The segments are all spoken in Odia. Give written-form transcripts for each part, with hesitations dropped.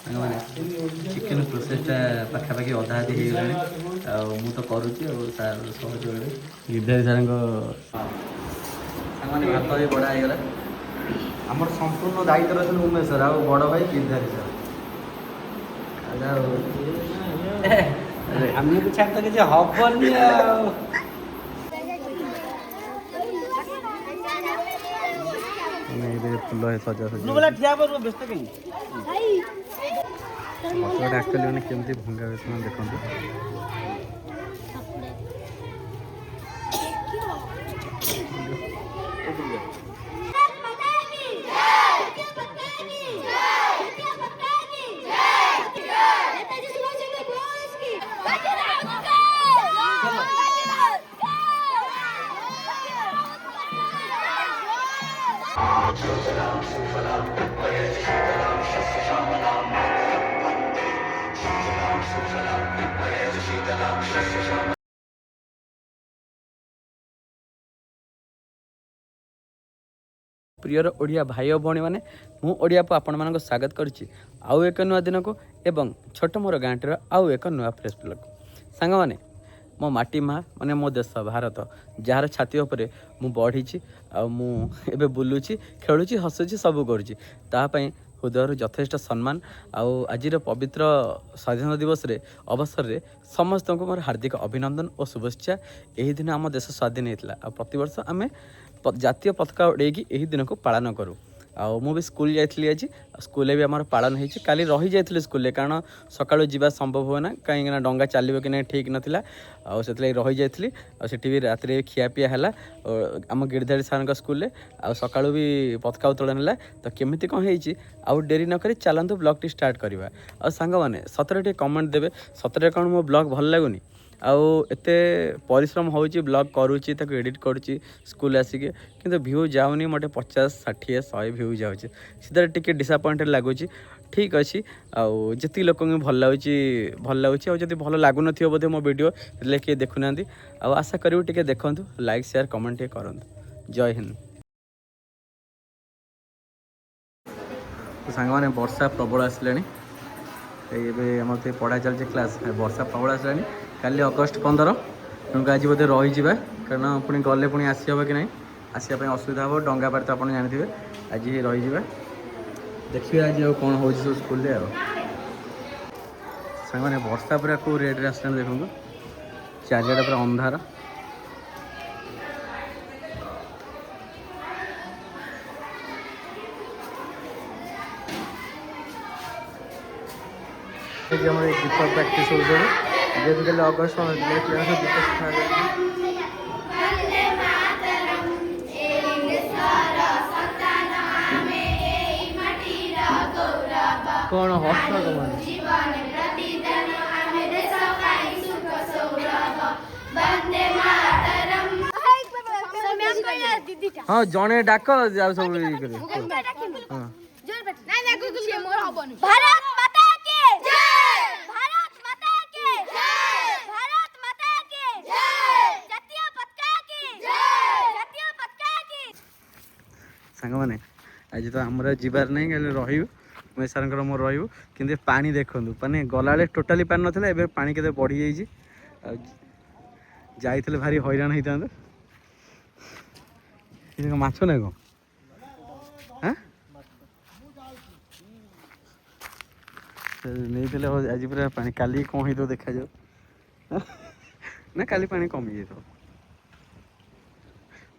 मैंने चिकेन प्रोसेसटा पाखापाखि अधा अधी हो गलानी मु तो करुच्ची सार सहयोग गिरधारी सार भात भी बड़ा होगा आम संपूर्ण दायित्व रही उमेश सर आ बड़ भाई गिरधारी सर आम तो छाड़ तो किसी हबनी फुल है सजा सजा ठिया व्यस्त कहीं मसलाटा एक्चुअली मैंने केमती भंगा हुए देखते प्रियर ओडिया भाई और भौणी मैंने मु ओडिया को आपण मानक स्वागत करुच्ची आउ एक नुआ दिन को एवं छोट मोर गाँटर आउ एक नुआ फ्रेश ब्लॉग सांग मैंने मो माटी माँ माने मो देश भारत जार छाती उपरे मु बढ़ी आबे बुलूची खेलुची हसुची सब करुच्ची तापाई हृदय यथेष्ट सम्मान आउ आज पवित्र स्वाधीनता दिवस रे अवसर रे समस्त को मोर हार्दिक अभिनंदन और शुभेच्छा। यही दिन आम देश स्वाधीन होता है प्रतिवर्ष आम जातीय पताका उड़ेगी यही दिन को पालन करूँ आउ भी स्कूल जाइली आज स्कूल भी आम पालन होती काली रही जाइली स्कूल कारण सकाळु जीवा संभव हुए ना कहीं डंगा चलो कि नहीं ठीक नाला से रही जाइली भी रात खियापिया है आम गिरधारी सार स्कूल आ सकाळु भी पताका उत्तोलन है तो केमी कौन हो आउ डेरी नक चलतु ब्लॉग टी स्टार्ट करवा आ सांग मैंने सतरे टे कमेंट देवे सतरे कौन मो ब्लॉग भल लगुनि आउ एते परिश्रम होची ब्लॉग करूची ताको एडिट करूची स्कूल आसिके किंतु व्यू जाउनी मोटे 50 60 100 व्यू जाउची सीधा टिके डिसअपॉइंटेड लागुची ठीक अच्छी आउ जति लोक भल लागुची आउ जति भल लागु नथियो बोधे मो वीडियो ले के देखु नांदी आउ आशा करियो टिके देखंतु लाइक शेयर कमेंट टे करंतु जय हिंद। सांग माने वर्षा प्रबल आसलानी एबे पढ़ा चलছে क्लास वर्षा प्रबल आसलानी काली अगस्ट 15 तेणुक आज बोधे रही कारण पुणी गले पुणी आसी हे कि ना आसापी असुविधा हे डंगा पार तो आप जानते आज रही देखिए आज कौन हो सब स्कूल सांग मैंने वर्षा पूरा कौ रेट आसला देखो चारिटा पूरा अंधार गीत प्रैक्टिस हो जेहेतु अगस्ट गीत शिखा कौन हस हाँ जड़े डाक सब सांग मैंने आज तो आमर जीवार नहीं गले रमेश सार मोर रि पा देखूँ मानने गला टोटाली पानी नाला एवं पा के बढ़ी जाइए भारी हैरान होता माछ ना कौन हाँ नहीं आज पूरा पा काली कौन हो देखा जाओ ना काली पा कमी जाए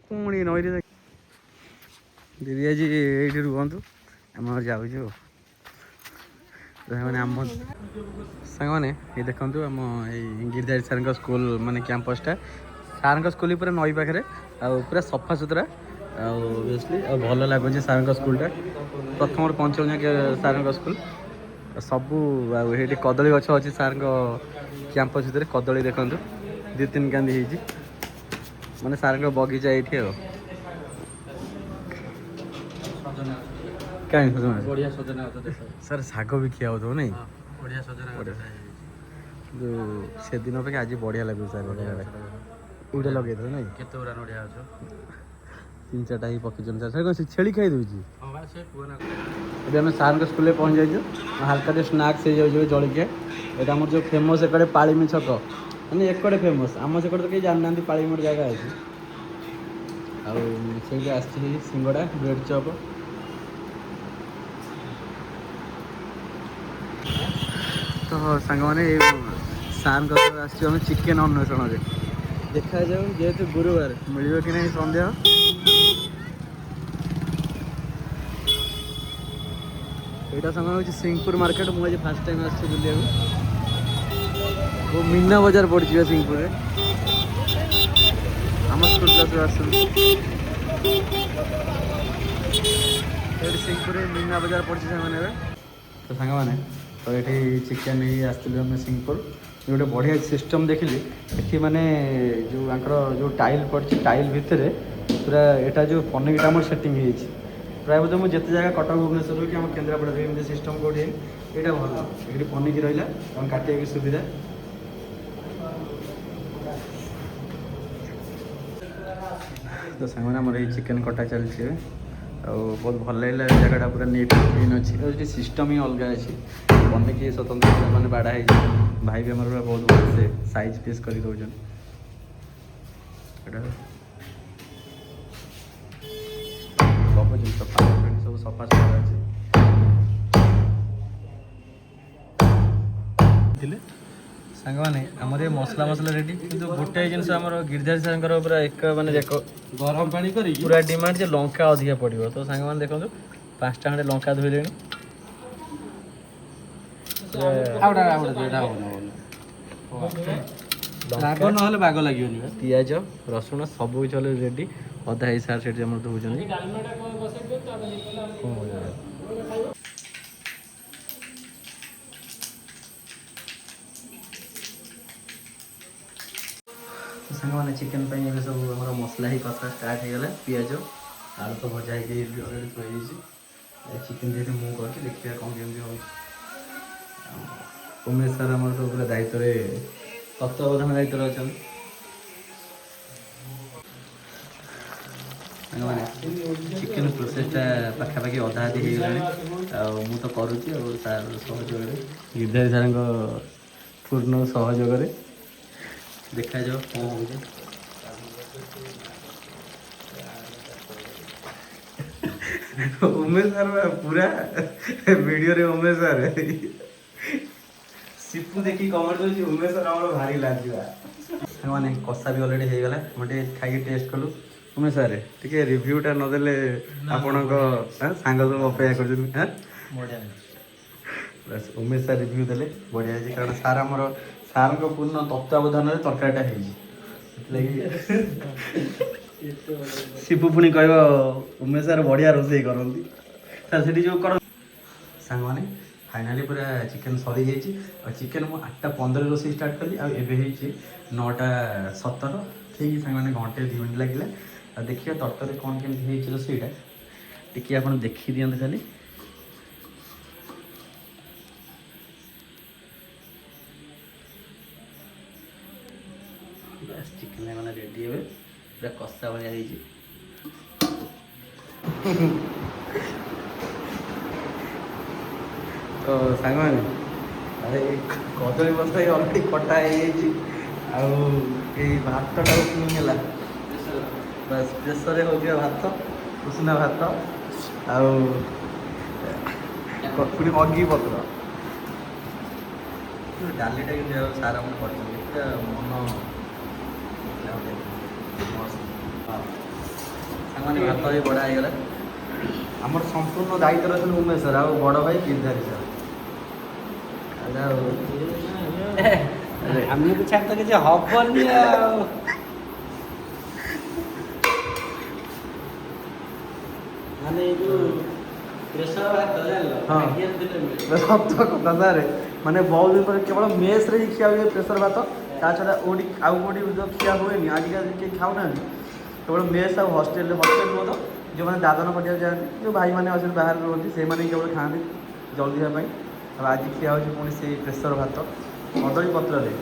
पुणी नई दीदी आज ये रुहतु आम जाऊँ आम सांग मैंने ये देखु आम गिरधारी सार स्कूल माने कैंपसटा सार स्कूल पूरा नई पाखे पूरा सफा सुतरा ओबियसली भल लगुच सार स्कूलटा प्रथम पंचम जाके सार स्कूल सबू ये कदली गछ अच्छी सार कैंपस भितर कदली देखु 2-3 कांदी माने सार बगीचा ये कहीं बढ़िया सजना सर शाग भी खिया हो नहीं बढ़िया सजना से दिन पे आज बढ़िया लगे सर उड़ा लगे नहीं केते उड़ा नडिया ତିନି ଚାରିଟା ହେଇ ପକେଇଛନ୍ତି ସାର୍ କ'ଣ ସେ ଛେଳି ଖାଇ ଦେଉଛି। ହଁ ବା ସେ କୁହନା ଏବେ ଆମେ ସାର୍ଙ୍କ ସ୍କୁଲରେ ପହଞ୍ଚି ଯାଇଛୁ। ହାଲକା ଟିକେ ସ୍ନାକ୍ସ ହେଇଯାଉଛି ଜଳଖିଆ। ଏଇଟା ଆମର ଯେଉଁ ଫେମସ୍ ଏକଡ଼େ ପାଳିମି ଛକ ମାନେ ଏକଡ଼େ ଫେମସ୍, ଆମ ସେକଡ଼େ ତ କେହି ଜାଣିନାହାନ୍ତି ପାଳିମି ଗୋଟେ ଜାଗା ଅଛି। ଆଉ ସେଇଠି ଆସିଛି ସିଙ୍ଗଡ଼ା ବ୍ରେଡ଼୍ ଚପ୍। ତ ସାଙ୍ଗମାନେ ଏଇ ସାର୍ଙ୍କ ସହ ଆସିଛୁ ଆମେ ଚିକେନ୍ ଅନ୍ୱେଷଣରେ। ଦେଖାଯାଉ ଯେହେତୁ ଗୁରୁବାର ମିଳିବ କି ନାହିଁ ସନ୍ଦେହ। ଏଇଟା ସାଙ୍ଗ ହେଉଛି ସିଂପୁର ମାର୍କେଟ। ମୁଁ ଆଜି ଫାର୍ଷ୍ଟ ଟାଇମ୍ ଆସିଛି ବୁଲିବାକୁ। ମୀନା ବଜାର ପଡ଼ିଛି ବା ସିଂପୁରରେ। ଆମ ସ୍କୁଲ କ୍ଲାସ୍ରୁ ଆସୁଛନ୍ତି। ଏଠି ସିଂପୁରରେ ମୀନା ବଜାର ପଡ଼ିଛି ସେମାନେ ଏବେ। ତ ସାଙ୍ଗମାନେ ତ ଏଠି ଚିକେନ୍ ନେଇ ଆସିଥିଲୁ ଆମେ ସିଂପୁର। ଗୋଟେ ବଢ଼ିଆ ସିଷ୍ଟମ୍ ଦେଖିଲି ଏଠି ମାନେ ଯେଉଁ ତାଙ୍କର ଯେଉଁ ଟାଇଲ୍ ପଡ଼ିଛି ଟାଇଲ୍ ଭିତରେ ପୁରା ଏଇଟା ଯେଉଁ ପନିକିଟା ଆମର ସେଟିଂ ହେଇଯାଇଛି। ପ୍ରାୟ ବୋଧେ ମୁଁ ଯେତେ ଜାଗା କଟକ ଭୁବନେଶ୍ୱରରୁ କି ଆମ କେନ୍ଦ୍ରାପଡ଼ାରେ ଏମିତି ସିଷ୍ଟମ୍ କେଉଁଠି ଏଇଟା ଭଲ। ଏଠି ପନିକି ରହିଲା ଏବଂ କାଟିବାକୁ ସୁବିଧା। ତ ସାଙ୍ଗମାନେ ଆମର ଏଇ ଚିକେନ୍ କଟା ଚାଲିଛି ଏବେ। ଆଉ ବହୁତ ଭଲ ଲାଗିଲା ଏ ଜାଗାଟା ପୁରା ନିଟ୍ କ୍ଲିନ୍ ଅଛି। ଆଉ ଏଠି ସିଷ୍ଟମ୍ ହିଁ ଅଲଗା ଅଛି। ପନିକି ସ୍ୱତନ୍ତ୍ର ମାନେ ବାଡ଼ା ହେଇଛି। ଭାଇ ବି ଆମର ପୁରା ବହୁତ ଭଲସେ ସାଇଜ୍ ପିସ୍ କରି ଦେଉଛନ୍ତି। ଏଇଟା ସବୁ ଜିନିଷ ପାଣି ଫାଣି ସବୁ ସଫା ସୁତରା ଅଛି। ସାଙ୍ଗମାନେ ଆମର ଏ ମସଲା ରେଡ଼ି, କିନ୍ତୁ ଗୋଟାଏ ଜିନିଷ ଆମର ଗିରିଧାରୀ ସାର୍ଙ୍କର ପୁରା ଏକ ମାନେ ଗରମ ପାଣି କରିକି ପୁରା ଡିମାଣ୍ଡ ଯେ ଲଙ୍କା ଅଧିକା ପଡ଼ିବ। ତ ସାଙ୍ଗମାନେ ଦେଖନ୍ତୁ 5ଟା ଖଣ୍ଡେ ଲଙ୍କା ଧୋଇଲେଣି। ରାଗ ନହେଲେ ବାଗ ଲାଗିବନି। ପିଆଜ ରସୁଣ ସବୁ କିଛି ହେଲେ ରେଡ଼ି। ଅଦା ହେଇ ସାର୍ ସେଠି ଆମର ଧୋଉଛନ୍ତି। ସାଙ୍ଗମାନେ ଚିକେନ୍ ପାଇଁ ଏବେ ସବୁ ଆମର ମସଲା ହେଇ କଷା ଷ୍ଟାର୍ଟ ହେଇଗଲା। ପିଆଜ ଆଳୁ ତ ଭଜା ହେଇକି ଅଲରେଡ଼ି ଥୋଇଯାଇଛି। ଚିକେନ୍ ଯେହେତୁ ମୁଁ କରୁଛି ଦେଖିବା କ'ଣ କେମିତି ହେଉଛି। ଉମେଶ ସାର୍ ଆମର ସବୁ ପୁରା ଦାୟିତ୍ୱରେ ତତ୍ତ୍ୱାବଧାନ ଦାୟିତ୍ୱରେ ଅଛନ୍ତି। ସାଙ୍ଗମାନେ ଚିକେନ୍ ପ୍ରୋସେସ୍ଟା ପାଖାପାଖି ଅଧା ଅଧି ହେଇଗଲାଣି। ଆଉ ମୁଁ ତ କରୁଛି ଆଉ ସାର୍ ସହଯୋଗରେ ଗିରିଧାରୀ ସାର୍ଙ୍କ ପୂର୍ଣ୍ଣ ସହଯୋଗରେ ଦେଖାଯାଉ କ'ଣ ହେଉଛି। ଉମେଶ ସାର୍ ପୁରା ଭିଡ଼ିଓରେ ଉମେଶ ସାର୍ ସିପୁ ଦେଖିକି କମେଣ୍ଟ କରୁଛି ଉମେଶ ସାର୍ ଆମର ଭାରି ଲାଗିବା। ସାଙ୍ଗମାନେ କଷା ବି ଅଲରେଡ଼ି ହେଇଗଲା। ମୁଁ ଟିକେ ଖାଇକି ଟେଷ୍ଟ କଲୁ। ଉମେଶ ସାର୍ ଟିକେ ରିଭ୍ୟୁଟା ନଦେଲେ ଆପଣଙ୍କ ସାଙ୍ଗ ସବୁ ଅପେକ୍ଷା କରୁଛନ୍ତି। ବାସ୍ ଉମେଶ ସାର୍ ରିଭ୍ୟୁ ଦେଲେ ବଢ଼ିଆ ହେଇଛି, କାରଣ ସାର୍ ଆମର ସାର୍ଙ୍କ ପୂର୍ଣ୍ଣ ତତ୍ତ୍ୱାବଧାନରେ ତରକାରୀଟା ହେଇଛି। ସେଥିଲାଗି ଶିବୁ ପୁଣି କହିବ ଉମେଶ ସାର୍ ବଢ଼ିଆ ରୋଷେଇ କରନ୍ତି। ସାର୍ ସେଠି ଯେଉଁ କର ସାଙ୍ଗମାନେ ଫାଇନାଲି ପୁରା ଚିକେନ୍ ସରିଯାଇଛି। ଆଉ ଚିକେନ୍ ମୁଁ 8ଟା 15 ରୋଷେଇ ଷ୍ଟାର୍ଟ କଲି। ଆଉ ଏବେ ହେଇଛି 9ଟା 17। ଠିକ୍ ସାଙ୍ଗମାନେ ଘଣ୍ଟେ 2 ମିନିଟ୍ ଲାଗିଲା। ଆଉ ଦେଖିବା ତରକାରୀ କ'ଣ କେମିତି ହେଇଛି ରୋଷେଇଟା ଟିକେ ଆପଣ ଦେଖିଦିଅନ୍ତୁ ଖାଲି। ବାସ୍ ଚିକେନ୍ ମାନେ ରେଡ଼ି ହେବେ, ପୁରା କଷା ଭଳିଆ ହେଇଛି। ତ ସାଙ୍ଗମାନେ ଏଇ କଦଳୀ ବସ୍ତା ଅଲରେଡ଼ି କଟା ହେଇଯାଇଛି। ଆଉ ଏଇ ଭାତଟା ଉଷୁମ ହେଲା। ବାସ୍ ପ୍ରେସରରେ ହେଉଥିବା ଭାତ, ଉଷୁନା ଭାତ ଆଉ ପୁଣି ଅଗି ପତ୍ର। ଡାଲିଟା କିନ୍ତୁ ସାର୍ ଆମର କରିଛନ୍ତି ପୁରା ମନ ସାଙ୍ଗମାନେ ଭାତ ବି ବଢ଼ା ହେଇଗଲା। ଆମର ସମ୍ପୂର୍ଣ୍ଣ ଦାୟିତ୍ୱରେ ଅଛନ୍ତି ଉମେଶ ସାର୍ ଆଉ ବଡ଼ ଭାଇ ଗିରିଧାରୀ ସାର୍। ଆମକୁ ଛାଡ଼ି ତ କିଛି ହବନି ଆଉ। ମାନେ ଏଇ ଯୋଉ ପ୍ରେସର ଭାତ ଜାଣିଲ ସତ କଥା ସାର୍, ମାନେ ବହୁତ ଦିନ ପରେ କେବଳ ମେସ୍ରେ ହିଁ ଖିଆ ହୁଏ ପ୍ରେସର ଭାତ। ତା ଛଡ଼ା ଓଡ଼ି ଆଉ କେଉଁଠି ଖିଆ ହୁଏନି। ଆଜିକାଲି କେହି ଖାଉନାହାନ୍ତି। କେବଳ ମେସ୍ ଆଉ ହଷ୍ଟେଲ ମଧ୍ୟ ଯେଉଁମାନେ ଦାଦନ କରିବାକୁ ଯାଆନ୍ତି, ଯେଉଁ ଭାଇମାନେ ଅଛନ୍ତି ବାହାରେ ରୁହନ୍ତି, ସେଇମାନେ ହିଁ କେବଳ ଖାଆନ୍ତି ଜଲ୍ଦି ହେବା ପାଇଁ। ଆଉ ଆଜି ଖିଆ ହେଉଛି ପୁଣି ସେଇ ପ୍ରେସର ଭାତ କଦଳୀ ପତ୍ରରେ।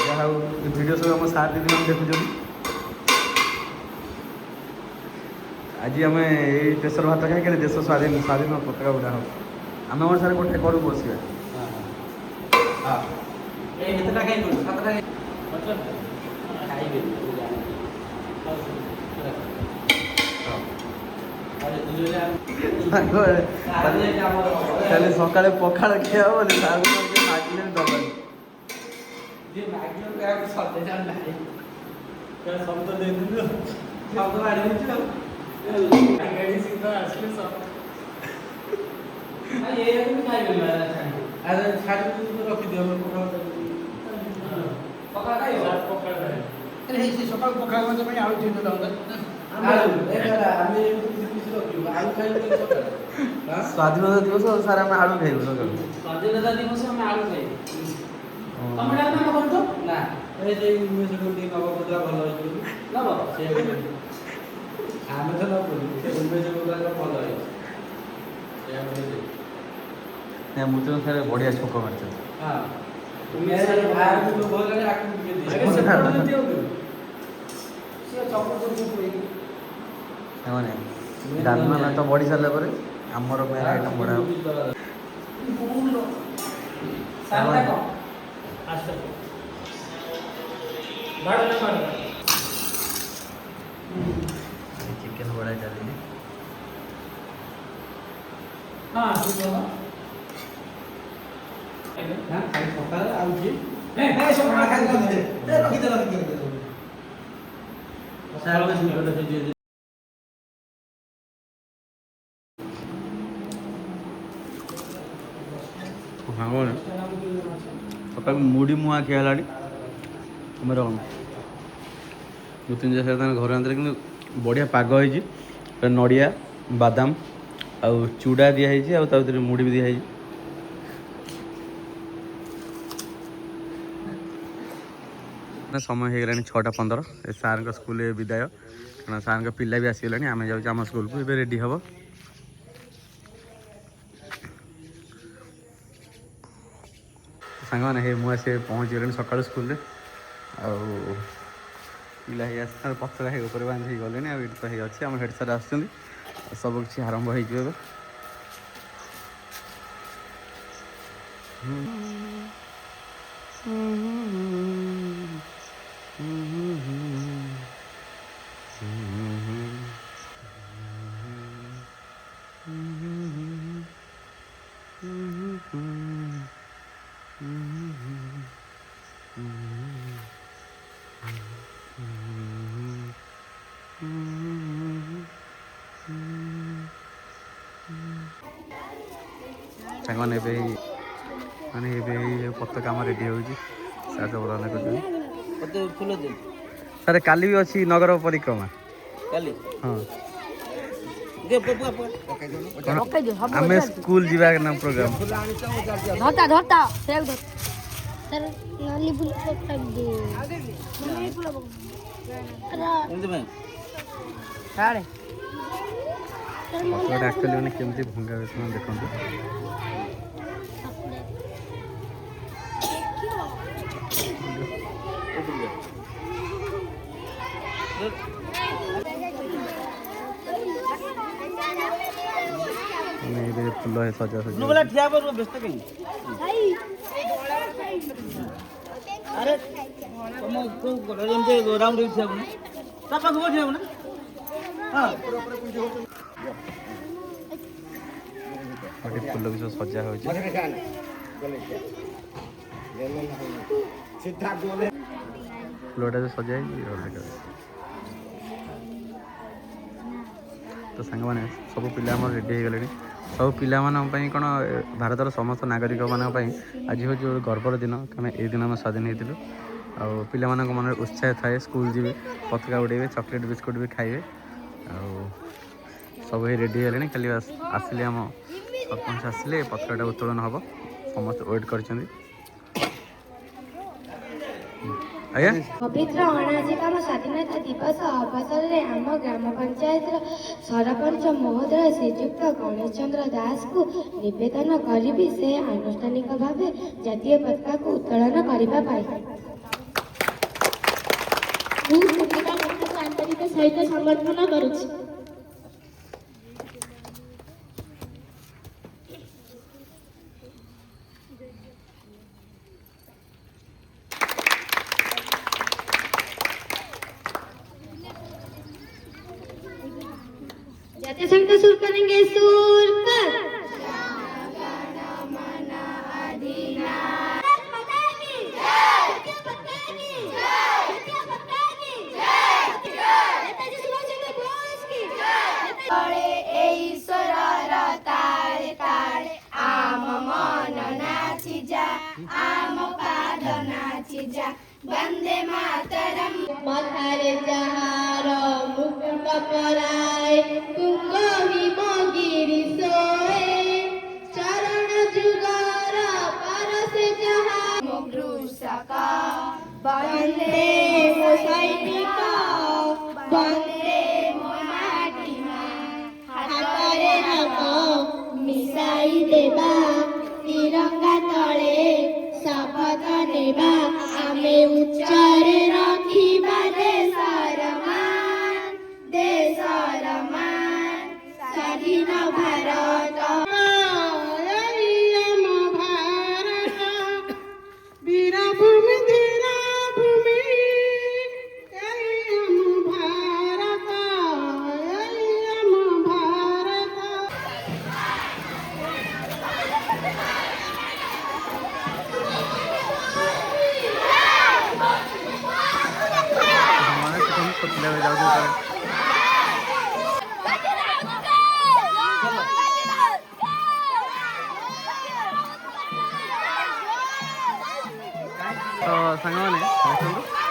ଯାହା ଆଉ ଏ ଭିଡ଼ିଓ ସବୁ ଆମ ସାର୍ ଦିଦି ମାନେ ଦେଖୁଛନ୍ତି। ଆଜି ଆମେ ଏଇ ଦେଶର ଭାତ ଖାଇକି ଦେଶ ସ୍ୱାଧୀନ ପତାକା ଉଡ଼ା ହେବ। ଆମେ ଓଡ଼ିଶାରେ ଗୋଟେ କଡ଼କୁ ବସିବା। ଖାଲି ସକାଳେ ପଖାଳ ଖିଆ ହବ ବୋଲି ସାର୍ ମାଗିଲେ ଦବାନି। ସକାଳୁ ପଖାଳ ଭାତ ପାଇଁ ଆଳୁ ଚିହ୍ନ ସ୍ୱାଧୀନତା ଦିବସ ସାର୍ ଆମେ ଆଳୁ ଖାଇବୁ ସକାଳୁ। ସ୍ୱାଧୀନତା ଦିବସ ଆମେ ଆଳୁ ଖାଇବୁ। ନା ଏ ଯେ ଟିକେ ନବପତ୍ର ଭଲ ହେଇଛି ନବ ସେ ଆମେ ତ ନବୁନି ଉନ୍ମେଷ ଗୁଡ଼ାକ ଭଲ ହେଇଛି। ମୁଚ ସାର୍ ବଢ଼ିଆ ଛକ ମାରିଛନ୍ତି। ହଁ ଉନ୍ମେଷ ଭଲ ଆକୁ ଟିକେ ମାନେ ଡାଲମା ଭାତ ବଢ଼ି ସାରିଲା ପରେ ଆମର ମେନ୍ ଆଇଟମ୍ ବଢ଼ା ହେବ। ଚିକେନ୍ ବଢ଼ା ଚାଲିଛି। ସକାଳେ ଆଉଛି ସକାଳୁ ମୁଢ଼ି ମୁଆଁ ଖିଆ ହେଲାଣି। ଆମର ଦୁଇ ତିନି ଜାଗାରେ ତାଙ୍କ ଘର ଆଣିଥିଲେ କିନ୍ତୁ ବଢ଼ିଆ ପାଗ ହେଇଛି। ନଡ଼ିଆ ବାଦାମ ଆଉ ଚୁଡ଼ା ଦିଆହେଇଛି ଆଉ ତା ଭିତରେ ମୁଢ଼ି ବି ଦିଆହେଇଛି। ସମୟ ହେଇଗଲାଣି 6:15। ଏ ସାର୍ଙ୍କ ସ୍କୁଲରେ ବିଦାୟ, କାରଣ ସାର୍ଙ୍କ ପିଲା ବି ଆସିଗଲାଣି। ଆମେ ଯାଉଛୁ ଆମ ସ୍କୁଲକୁ, ଏବେ ରେଡ଼ି ହେବ। ସାଙ୍ଗମାନେ ହେ ମୁଁ ଆସି ପହଞ୍ଚିଗଲିଣି ସକାଳୁ ସ୍କୁଲରେ। ଆଉ ପିଲା ହେଇ ଆସିଛନ୍ତି, ପତକା ହେଇ ଉପରେ ବାନ୍ଧି ହେଇଗଲେଣି। ଆଉ ଏଇଠି ତ ହେଇ ଅଛି ଆମ ହେଡ଼ ସାର୍ ଆସୁଛନ୍ତି। ଆଉ ସବୁ କିଛି ଆରମ୍ଭ ହେଇଯିବ ଏବେ। ସାଙ୍ଗମାନେ ଏବେ ଏଇ ପତାକା ଆମ ରେଡ଼ି ହେଉଛି। ସାର୍ ସବୁ ରନା କରୁଛନ୍ତି। ଫୁଲ ଦିନ ସାର୍ କାଲି ବି ଅଛି ନଗର ପରିକ୍ରମା। କାଲି ହଁ ଆମେ ସ୍କୁଲ ଯିବା ନା ପ୍ରୋଗ୍ରାମ। ପତକାଟା ଆକ୍ଚୁଆଲି ମାନେ କେମିତି ଭଙ୍ଗା ହୁଏ ସେମାନେ ଦେଖନ୍ତୁ। ଏବେ ଫୁଲ ସଜା ସଜି ଠିଆ କରିବ ବ୍ୟସ୍ତ କାହିଁ ଆରେ ତମ ଏମିତି ରାଉଣ୍ଡ ହେଇକି ଠିଆ ନା ତା ପାଖକୁ ଠିଆ ନା ଫୁଲ ବି ସବୁ ସଜା ହେଉଛି। ଫୁଲଟା ଯୋଉ ସଜା ହେଇଛି ଭଲ ଦେଖାଯାଉଛି। ତ ସାଙ୍ଗମାନେ ସବୁ ପିଲା ଆମର ରେଡ଼ି ହେଇଗଲେଣି। ସବୁ ପିଲାମାନଙ୍କ ପାଇଁ କ'ଣ ଭାରତର ସମସ୍ତ ନାଗରିକମାନଙ୍କ ପାଇଁ ଆଜି ହେଉଛି ଗୋଟେ ଗର୍ବର ଦିନ, କାରଣ ଏଇ ଦିନ ଆମେ ସ୍ୱାଧୀନ ହେଇଥିଲୁ। ଆଉ ପିଲାମାନଙ୍କ ମନରେ ଉତ୍ସାହ ଥାଏ, ସ୍କୁଲ ଯିବେ, ପତାକା ଉଡ଼େଇବେ, ଚକୋଲେଟ୍ ବିସ୍କୁଟ୍ ବି ଖାଇବେ। ଆଉ ସବୁ ହେଇ ରେଡ଼ି ହେଇଗଲେଣି। ଖାଲି ଆସିଲେ ଆମ ସରପଞ୍ଚ ଆସିଲେ ପତାକାଟା ଉତ୍ତୋଳନ ହେବ। ସମସ୍ତେ ୱେଟ୍ କରିଛନ୍ତି। ଆଜ୍ଞା ପବିତ୍ର ଅଣାଜିକାମ ସ୍ୱାଧୀନତା ଦିବସ ଅବସରରେ ଆମ ଗ୍ରାମ ପଞ୍ଚାୟତର ସରପଞ୍ଚ ମହୋଦୟ ଶ୍ରୀଯୁକ୍ତ ଗଣେଶ ଚନ୍ଦ୍ର ଦାସଙ୍କୁ ନିବେଦନ କରିବି ସେ ଆନୁଷ୍ଠାନିକ ଭାବେ ଜାତୀୟ ପତାକାକୁ ଉତ୍ତୋଳନ କରିବା ପାଇଁ। ଆନ୍ତରିକ ସହିତ ସମର୍ଥନ କରୁଛି। जातीय संगीत सुर करेंगे, सुर कर। वंदे मातरम। मथारे जहार मुकुट पराए तुंग हिमगिरी सोए चरण जुगर परसे जहाँ कृषका वंदे मो सैनिक वंदे मो माटी हातरे हाथ मिसाई देबा तिरंगा तले शपथ नेबा आमे उच्चारे रखिबा देशर मान स्वाधीन भारत। वीरभूमि धीरा भूमि भारत भारत। तो सांग मैंने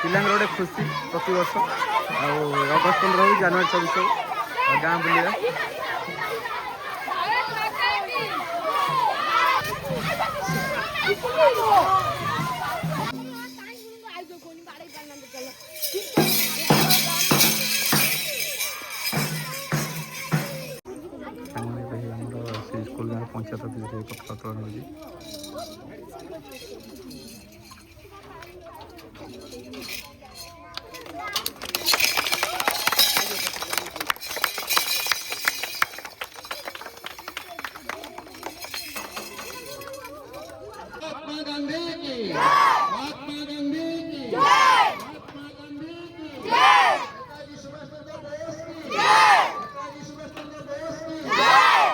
पिला गोटे खुशी प्रत वर्ष अगस्ट 15 हो जनवरी 26 हो गाँ बुलिया स्कूल पंचायत ऑफिस कथातरण हो महात्मा गांधी की महात्मा गांधी की महात्मा गांधी की नेताजी सुभाष चंद्र बोस की नेताजी सुभाष चंद्र बोस की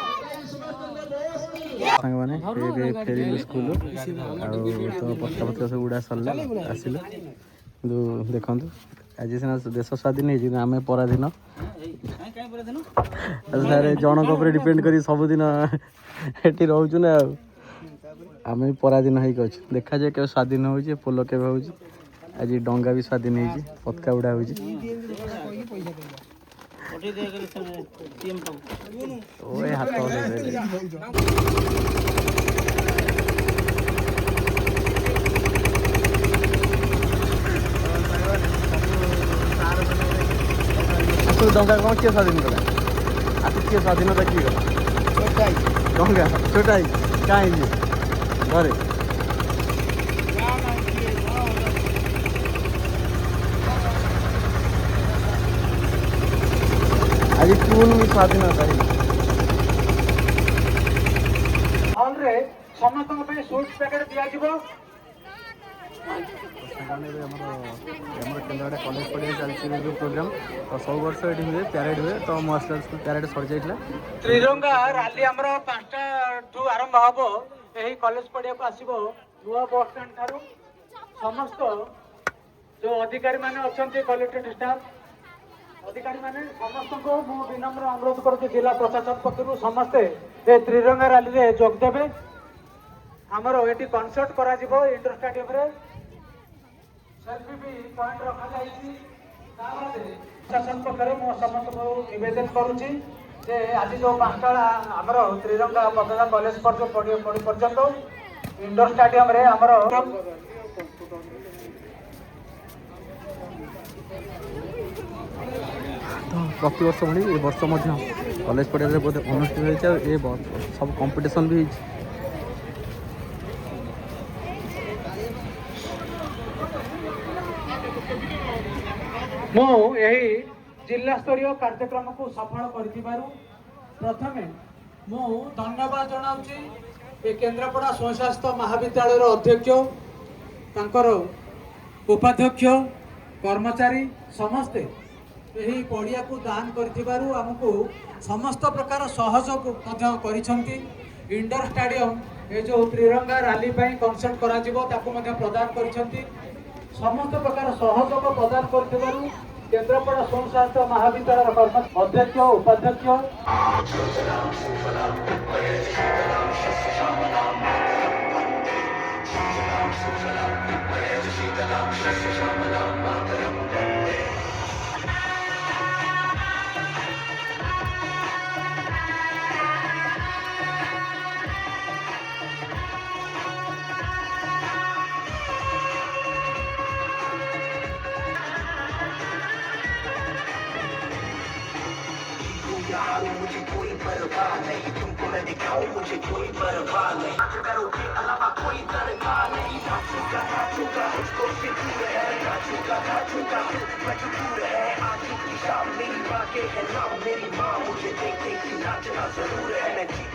नेताजी सुभाष चंद्र बोस की। सांग मैंने फेर स्कूल तो पत्ता पत्ता सब गुड़ा सरला आसिल कि देखु आज सीना देश स्वाधीन होमें पराधीन सारे जनक डिपेंड कर सबुदिन ये रोचु ना आम पराधीन होकर देखा जाए के स्वाधीन हो पोल के आज डंगा भी स्वाधीन हो पतका उड़ा हो हाथ डंगा कौन किए स्वाधीन कला आज किए स्वाधीनता किए गला डंगा छोटाई कहीं घरे आज ट्यून भी स्वाधीनता हॉल रे समस्त सुट्स पैकेट दिया केन्द्रापड़ा कॉलेज पढ़िया चलती जो प्रोग्राम तो सब वर्ष ये हुए प्यारेड हुए तो मार्शल स्कूल प्यारेड सर जाइए त्रिरंगा रैली आमर 5टा ठू आरंभ हम यही कॉलेज पड़िया को आसो नुआ बस स्टैंड ठारू समस्त जो अधिकारी माने अच्छा कलेक्टेड स्टाफ अधिकारी माने समस्त को मु विनम्र अनुरोध करुँ जिला प्रशासन पक्षर समस्ते ये त्रिरंगा रैली रे जोग देवे आमर ये कनसर्ट करा इंडोर स्टेडियम रे सेल्फी भी पॉइंट रखा जाइए प्रशासन पक्षर मु समस्त को निवेदन करुँची जे आज जो 5टा आमर त्रिरंगा पताका कॉलेज पर्यंत इंडोर स्टेडियम रे आमर प्रति वर्ष भाई ए वर्ष कॉलेज पड़िया बोधे अनुष्ठित हो सब कंपिटिशन भी मु यही जिला स्तरीय कार्यक्रम को सफल कर प्रथमे मु धन्यवाद जनाऊँगी ए केन्द्रापड़ा स्वयंशासित महाविद्यालय अध्यक्ष तांकर उपाध्यक्ष कर्मचारी समस्ते यही पड़िया को दान करिथिबारु हमको समस्त प्रकार सहयोग करिसेंती। इंडोर स्टेडियम ये जो त्रिरंगा रैली पई कॉन्सेप्ट करा जिवो ताको मध्ये प्रदान करिसेंती। समस्त प्रकार सहयोग प्रदान करिथिबारु केन्द्रापड़ा स्वयंशासित महाविद्यालय कर्मचारी अध्यक्ष उपाध्यक्ष मुझे कोई परवाह नहीं, तुमको मैं दिखाऊं मुझे कोई परवाह नहीं, करो के अलावा कोई दरगाह नहीं, नाचूंगा मुझको फिक्र है, नाचूंगा मजबूर है, आज की शाम मेरी माँ के है नाम, मेरी माँ मुझे देख के नाचना जरूर है।